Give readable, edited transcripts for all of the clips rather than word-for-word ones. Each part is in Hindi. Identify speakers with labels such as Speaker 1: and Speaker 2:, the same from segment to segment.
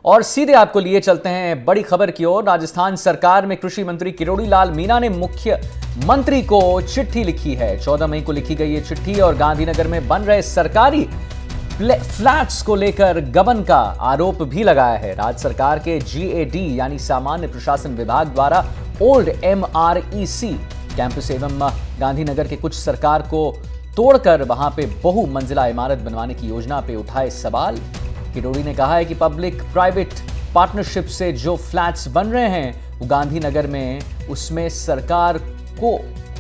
Speaker 1: और सीधे आपको लिए चलते हैं बड़ी खबर की ओर। राजस्थान सरकार में कृषि मंत्री किरोड़ी लाल मीणा ने मुख्यमंत्री को चिट्ठी लिखी है। 14 मई को लिखी गई ये चिट्ठी और गांधीनगर में बन रहे सरकारी फ्लैट्स को लेकर गबन का आरोप भी लगाया है। राज्य सरकार के GAD यानी सामान्य प्रशासन विभाग द्वारा ओल्ड MREC कैंपस एवं गांधीनगर के कुछ सरकार को तोड़कर वहां पे बहु मंजिला इमारत बनवाने की योजना पे उठाए सवाल। किरोड़ी ने कहा है कि पब्लिक प्राइवेट पार्टनरशिप से जो फ्लैट्स बन रहे हैं वो गांधीनगर में, उसमें सरकार को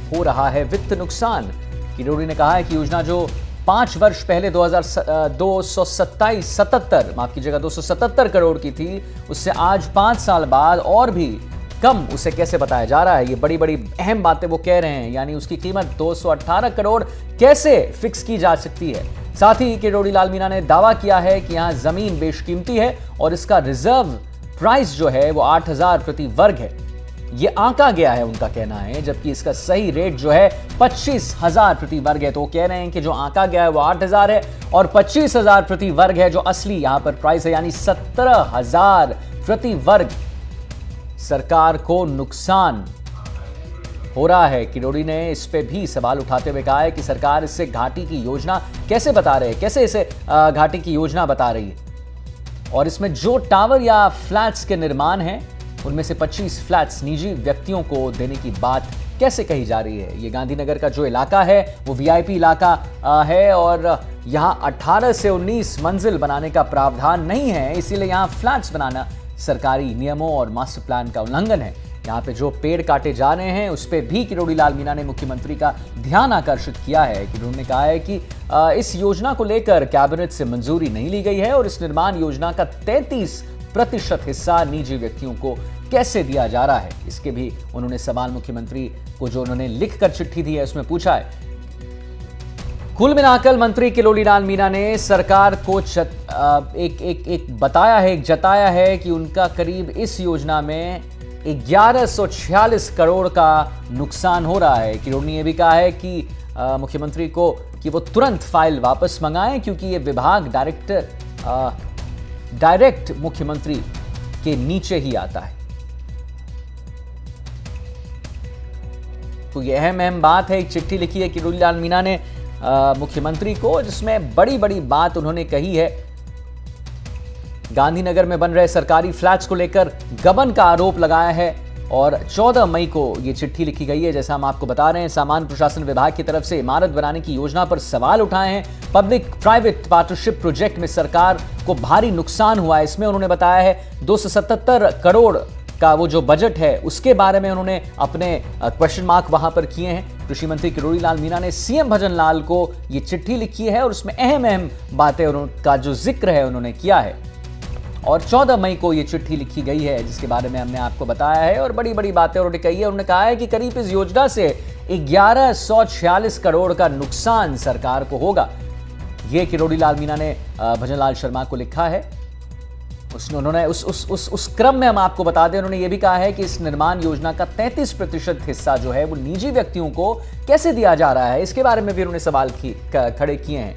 Speaker 1: हो रहा है वित्त नुकसान। किरोड़ी ने कहा है कि योजना जो 5 वर्ष पहले 277 करोड़ की थी, उससे आज 5 साल बाद और भी कम उसे कैसे बताया जा रहा है। ये बड़ी बड़ी अहम बातें वो कह रहे हैं, यानी उसकी कीमत 218 करोड़ कैसे फिक्स की जा सकती है। साथ ही किरोड़ी लाल मीणा ने दावा किया है कि यहां जमीन बेशकीमती है और इसका रिजर्व प्राइस जो है वो 8,000 प्रति वर्ग है। ये आंका गया है उनका कहना है, जबकि इसका सही रेट जो है 25,000 प्रति वर्ग है। तो वो कह रहे हैं कि जो आंका गया है वो 8,000 है और 25,000 प्रति वर्ग है जो असली यहां पर प्राइस है, यानी 17,000 प्रति वर्ग सरकार को नुकसान हो रहा है। किरोड़ी ने इस पे भी सवाल उठाते हुए कहा है कि सरकार इससे घाटी की योजना कैसे बता रहे हैं, कैसे इसे घाटी की योजना बता रही है। और इसमें जो टावर या फ्लैट्स के निर्माण हैं उनमें से 25 फ्लैट्स निजी व्यक्तियों को देने की बात कैसे कही जा रही है। ये गांधीनगर का जो इलाका है वो VIP इलाका है और यहाँ 18 से 19 मंजिल बनाने का प्रावधान नहीं है, इसीलिए यहाँ फ्लैट्स बनाना सरकारी नियमों और मास्टर प्लान का उल्लंघन है। यहाँ पे जो पेड़ काटे जा रहे हैं उस पे भी किरोड़ी लाल मीणा ने मुख्यमंत्री का ध्यान आकर्षित किया है। किरोड़ी ने कहा है कि इस योजना को लेकर कैबिनेट से मंजूरी नहीं ली गई है और इस निर्माण योजना का 33% हिस्सा निजी व्यक्तियों को कैसे दिया जा रहा है, इसके भी उन्होंने सवाल मुख्यमंत्री को जो उन्होंने लिखकर चिट्ठी दी है उसमें पूछा है। कुल मिलाकर मंत्री किरोड़ी लाल मीणा ने सरकार को जताया है कि उनका करीब इस योजना में 1146 करोड़ का नुकसान हो रहा है। किरोड़ी ने यह भी कहा है कि मुख्यमंत्री को कि वो तुरंत फाइल वापस मंगाएं, क्योंकि ये विभाग डायरेक्ट मुख्यमंत्री के नीचे ही आता है। तो यह अहम बात है। एक चिट्ठी लिखी है किरोड़ी लाल मीणा ने मुख्यमंत्री को, जिसमें बड़ी बड़ी बात उन्होंने कही है। गांधीनगर में बन रहे सरकारी फ्लैट्स को लेकर गबन का आरोप लगाया है और 14 मई को यह चिट्ठी लिखी गई है। जैसा हम आपको बता रहे हैं, सामान्य प्रशासन विभाग की तरफ से इमारत बनाने की योजना पर सवाल उठाए हैं। पब्लिक प्राइवेट पार्टनरशिप प्रोजेक्ट में सरकार को भारी नुकसान हुआ है। इसमें उन्होंने बताया है 277 करोड़ का वो जो बजट है उसके बारे में उन्होंने अपने क्वेश्चन मार्क वहां पर किए हैं। कृषि मंत्री किरोड़ी लाल मीणा ने CM भजन लाल को ये चिट्ठी लिखी है और उसमें अहम बातें उनका जो जिक्र है उन्होंने किया है। और 14 मई को ये चिट्ठी लिखी गई है जिसके बारे में हमने आपको बताया है और बड़ी बड़ी बातें उन्होंने कही है। उन्होंने कहा है कि करीब इस योजना से 1146 करोड़ का नुकसान सरकार को होगा। ये किरोड़ी लाल मीणा ने भजन लाल शर्मा को लिखा है। उन्होंने उस क्रम में हम आपको बता दें, उन्होंने ये भी कहा है कि इस निर्माण योजना का 33% हिस्सा जो है वो निजी व्यक्तियों को कैसे दिया जा रहा है, इसके बारे में भी उन्होंने सवाल खड़े किए हैं।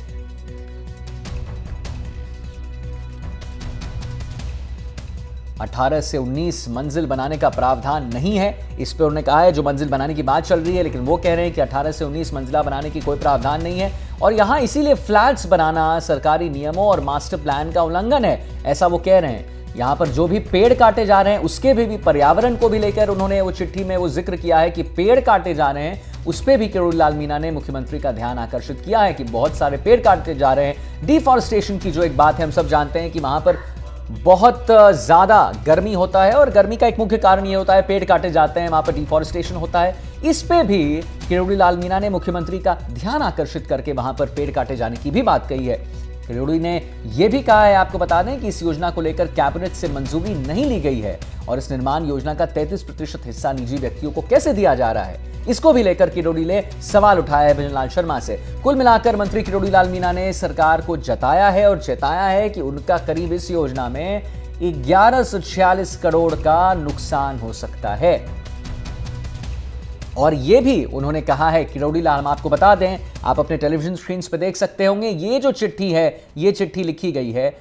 Speaker 1: 18 से 19 मंजिल बनाने का प्रावधान नहीं है, इस पर उन्होंने कहा है। जो मंजिल बनाने की बात चल रही है, लेकिन वो कह रहे हैं कि 18 से 19 मंजिला बनाने की कोई प्रावधान नहीं है और यहां इसीलिए फ्लैट्स बनाना सरकारी नियमों और मास्टर प्लान का उल्लंघन है, ऐसा वो कह रहे हैं। यहां पर जो भी पेड़ काटे जा रहे हैं उसके भी पर्यावरण को भी लेकर उन्होंने वो चिट्ठी में वो जिक्र किया है कि पेड़ काटे जा रहे हैं, उस पर भी किरोड़ी लाल मीणा ने मुख्यमंत्री का ध्यान आकर्षित किया है कि बहुत सारे पेड़ काटे जा रहे हैं। डिफॉरेस्टेशन की जो एक बात है, हम सब जानते हैं कि वहां पर बहुत ज्यादा गर्मी होता है और गर्मी का एक मुख्य कारण ये होता है पेड़ काटे जाते हैं, वहां पर डिफॉरेस्टेशन होता है। इस पे भी किरोड़ी लाल मीणा ने मुख्यमंत्री का ध्यान आकर्षित करके वहां पर पेड़ काटे जाने की भी बात कही है। किरोड़ी ने यह भी कहा है, आपको बता दें कि इस योजना को लेकर कैबिनेट से मंजूरी नहीं ली गई है और इस निर्माण योजना का 33% हिस्सा निजी व्यक्तियों को कैसे दिया जा रहा है, इसको भी लेकर किरोड़ी ने सवाल उठाया है भजन लाल शर्मा से। कुल मिलाकर मंत्री किरोड़ी लाल मीणा ने सरकार को जताया है और चेताया है कि उनका करीब इस योजना में 1146 करोड़ का नुकसान हो सकता है। और ये भी उन्होंने कहा है, किरोड़ी लाल, हम आपको बता दें, आप अपने टेलीविजन स्क्रीन पे देख सकते होंगे, ये जो चिट्ठी है, ये चिट्ठी लिखी गई है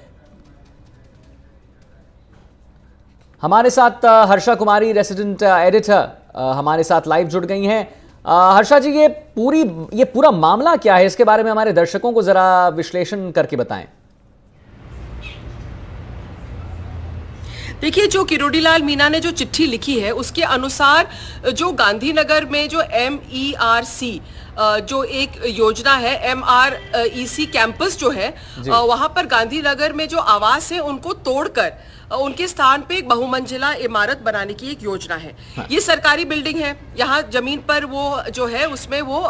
Speaker 1: हमारे साथ हर्षा कुमारी, रेसिडेंट एडिटर, हमारे साथ लाइव जुड़ गई हैं। हर्षा जी, ये पूरा मामला क्या है, इसके बारे में हमारे दर्शकों को जरा विश्लेषण करके बताएं।
Speaker 2: देखिए, जो किरोड़ीलाल मीना ने जो चिट्ठी लिखी है उसके अनुसार जो गांधीनगर में जो MERC जो एक योजना है, MREC कैंपस जो है, वहां पर गांधीनगर में जो आवास है उनको तोड़कर उनके स्थान पे एक बहुमंजिला इमारत बनाने की एक योजना है। हाँ। ये सरकारी बिल्डिंग है, यहाँ जमीन पर वो जो है उसमें वो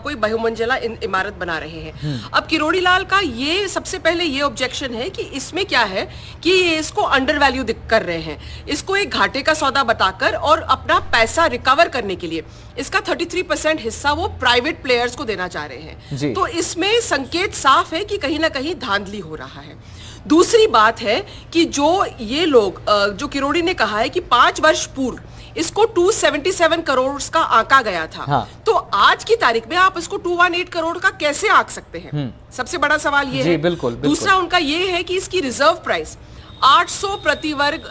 Speaker 2: कोई बहुमंजिला इमारत बना रहे हैं। अब किरोड़ीलाल का ये सबसे पहले ये ऑब्जेक्शन है कि इसमें क्या है कि ये इसको अंडर वैल्यू कर रहे हैं, इसको एक घाटे का सौदा बताकर और अपना पैसा रिकवर करने के लिए इसका 33% हिस्सा वो प्राइवेट प्लेयर्स को देना चाह रहे हैं। तो इसमें संकेत साफ है कि कहीं ना कहीं धांधली हो रहा है। दूसरी बात है कि जो ये लोग, जो किरोड़ी ने कहा है कि 5 वर्ष पूर्व इसको 277 करोड़ का आंका गया था। हाँ। तो आज की तारीख में आप इसको 218 करोड़ का कैसे आंक सकते हैं? सबसे बड़ा सवाल ये है।
Speaker 1: बिल्कुल।
Speaker 2: दूसरा उनका ये है कि इसकी रिजर्व प्राइस 800 प्रति वर्ग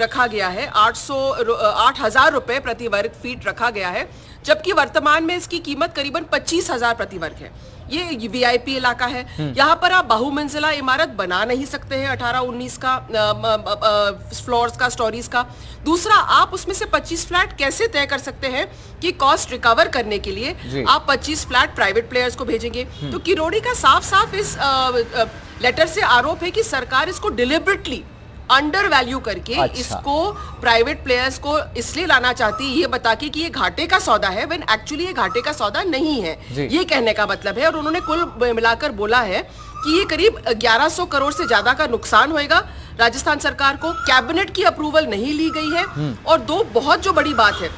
Speaker 2: रखा गया है, 8,000 रुपए प्रति वर्ग फीट रखा गया है, जबकि वर्तमान में इसकी कीमत करीबन 25,000 प्रति वर्ग है। ये VIP इलाका है, यहाँ पर आप बहुमंजिला इमारत बना नहीं सकते हैं 18-19 का फ्लोर्स का, स्टोरीज का। दूसरा, आप उसमें से 25 फ्लैट कैसे तय कर सकते हैं कि कॉस्ट रिकवर करने के लिए आप 25 फ्लैट प्राइवेट प्लेयर्स को भेजेंगे? तो किरोड़ी का साफ साफ इस लेटर से आरोप है कि सरकार इसको डिलिबरेटली अंडर वैल्यू करके इसको प्राइवेट प्लेयर्स को इसलिए लाना चाहती है, ये बता के कि ये घाटे का सौदा है, व्हेन एक्चुअली ये घाटे का सौदा नहीं है, ये कहने का मतलब है। और उन्होंने कुल मिलाकर बोला है कि ये करीब 1100 करोड़ से ज्यादा का नुकसान होएगा राजस्थान सरकार को। कैबिनेट की अप्रूवल नहीं ली गई है। और दो बहुत जो बड़ी बात है,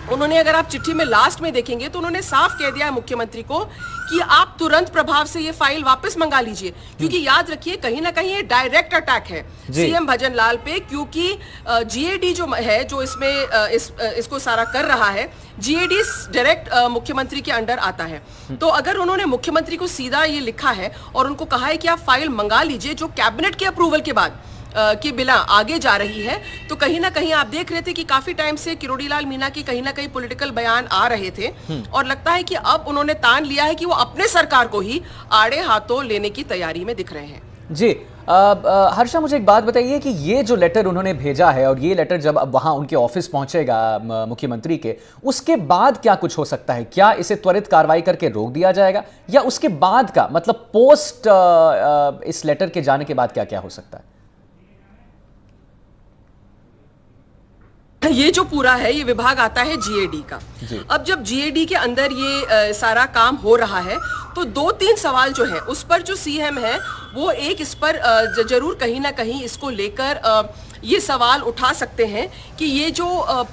Speaker 2: उन्होंने, अगर आप चिट्ठी में लास्ट में देखेंगे तो उन्होंने साफ कह दिया है मुख्यमंत्री को कि आप तुरंत प्रभाव से ये फाइल वापस मंगा लीजिए, क्योंकि याद रखिए कहीं ना कहीं ये डायरेक्ट अटैक है CM भजन लाल पे, क्योंकि GAD जो है, जो इसमें इसको सारा कर रहा है, GAD डायरेक्ट मुख्यमंत्री के अंडर आता है। तो अगर उन्होंने मुख्यमंत्री को सीधा ये लिखा है और उनको कहा है कि आप फाइल मंगा लीजिए जो कैबिनेट के अप्रूवल के बाद के बिना आगे जा रही है, तो कहीं ना कहीं आप देख रहे थे कि काफी टाइम से किरोड़ीलाल मीना की कहीं ना कहीं पॉलिटिकल बयान आ रहे थे, और लगता है कि अब उन्होंने तान लिया है कि वो अपने सरकार को ही आड़े हाथों लेने की तैयारी में दिख रहे हैं।
Speaker 1: जी, हर्षा, मुझे एक बात बताइए कि ये जो लेटर उन्होंने भेजा है, और ये लेटर जब अब वहां उनके ऑफिस पहुंचेगा मुख्यमंत्री के, उसके बाद क्या कुछ हो सकता है? क्या इसे त्वरित कार्रवाई करके रोक दिया जाएगा, या उसके बाद का मतलब पोस्ट इस लेटर के जाने के बाद क्या क्या हो सकता है?
Speaker 2: ये जो पूरा है, ये विभाग आता है GAD का। अब जब GAD के अंदर ये सारा काम हो रहा है, तो 2-3 सवाल जो है उस पर जो CM है वो एक इस पर जरूर कहीं ना कहीं इसको लेकर ये सवाल उठा सकते हैं कि ये जो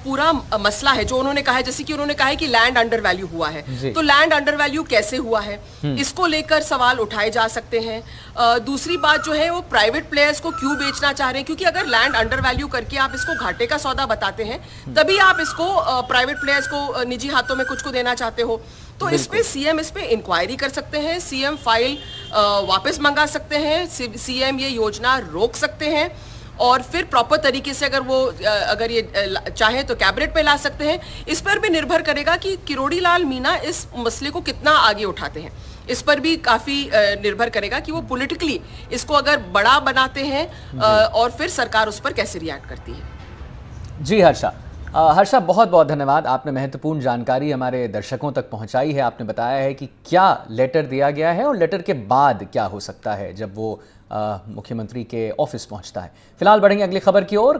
Speaker 2: पूरा मसला है, जो उन्होंने कहा है, जैसे कि उन्होंने कहा है कि लैंड अंडर वैल्यू हुआ है, तो लैंड अंडर वैल्यू कैसे हुआ है, इसको लेकर सवाल उठाए जा सकते हैं। दूसरी बात जो है, वो प्राइवेट प्लेयर्स को क्यों बेचना चाह रहे हैं, क्योंकि अगर लैंड अंडर वैल्यू करके आप इसको घाटे का सौदा बताते हैं, तभी आप इसको प्राइवेट प्लेयर्स को निजी हाथों में कुछ को देना चाहते हो। तो इस पे CM इस पे इंक्वायरी कर सकते हैं, CM फाइल वापस मंगा सकते हैं, CM ये योजना रोक सकते हैं, और फिर प्रॉपर तरीके से अगर ये चाहे तो कैबिनेट पे ला सकते हैं। इस पर भी निर्भर करेगा कि किरोड़ीलाल मीना इस मसले को कितना आगे उठाते हैं, इस पर भी काफी निर्भर करेगा कि वो पॉलिटिकली इसको अगर बड़ा बनाते हैं और फिर सरकार उस पर कैसे रिएक्ट करती है।
Speaker 1: जी हर्षा, बहुत बहुत धन्यवाद। आपने महत्वपूर्ण जानकारी हमारे दर्शकों तक पहुंचाई है। आपने बताया है कि क्या लेटर दिया गया है और लेटर के बाद क्या हो सकता है जब वो मुख्यमंत्री के ऑफिस पहुंचता है। फिलहाल बढ़ेंगे अगली खबर की ओर।